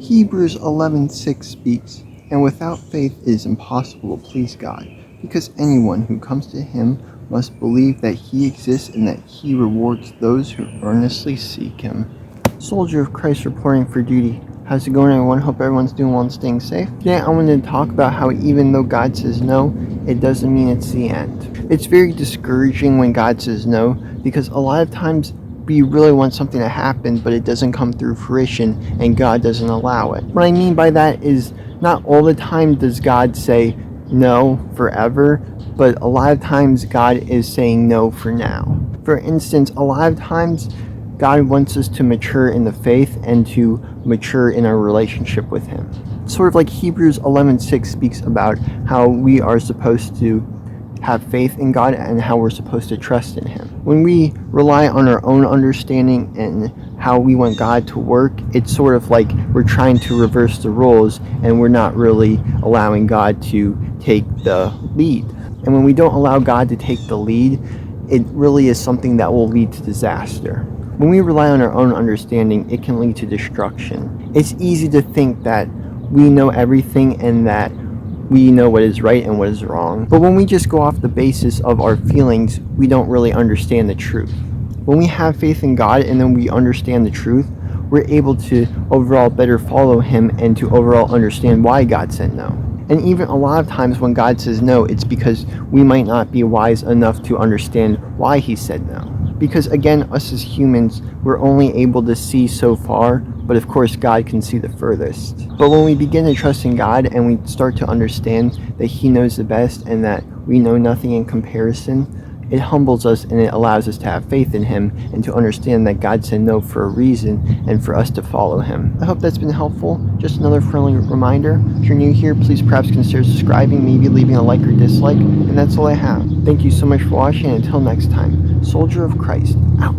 Hebrews 11:6 speaks, "And without faith it is impossible to please God, because anyone who comes to him must believe that he exists and that he rewards those who earnestly seek him." Soldier of Christ reporting for duty. How's it going, everyone? Hope everyone's doing well and staying safe. Today I wanted to talk about how even though God says no, it doesn't mean it's the end. It's very discouraging when God says no, because a lot of times we really want something to happen, but it doesn't come through fruition and God doesn't allow it. What I mean by that is not all the time does God say no forever, but a lot of times God is saying no for now. For instance, a lot of times God wants us to mature in the faith and to mature in our relationship with him. Sort of like Hebrews 11:6 speaks about how we are supposed to have faith in God and how we're supposed to trust in him. When we rely on our own understanding and how we want God to work, it's sort of like we're trying to reverse the roles and we're not really allowing God to take the lead. And when we don't allow God to take the lead, it really is something that will lead to disaster. When we rely on our own understanding, it can lead to destruction. It's easy to think that we know everything and that we know what is right and what is wrong. But when we just go off the basis of our feelings, we don't really understand the truth. When we have faith in God and then we understand the truth, we're able to overall better follow him and to overall understand why God said no. And even a lot of times when God says no, it's because we might not be wise enough to understand why he said no. Because again, us as humans, we're only able to see so far, but of course God can see the furthest. But when we begin to trust in God and we start to understand that he knows the best and that we know nothing in comparison, it humbles us and it allows us to have faith in him and to understand that God said no for a reason and for us to follow him. I hope that's been helpful. Just another friendly reminder, if you're new here, please perhaps consider subscribing, maybe leaving a like or dislike, and that's all I have. Thank you so much for watching, and until next time, Soldier of Christ, out.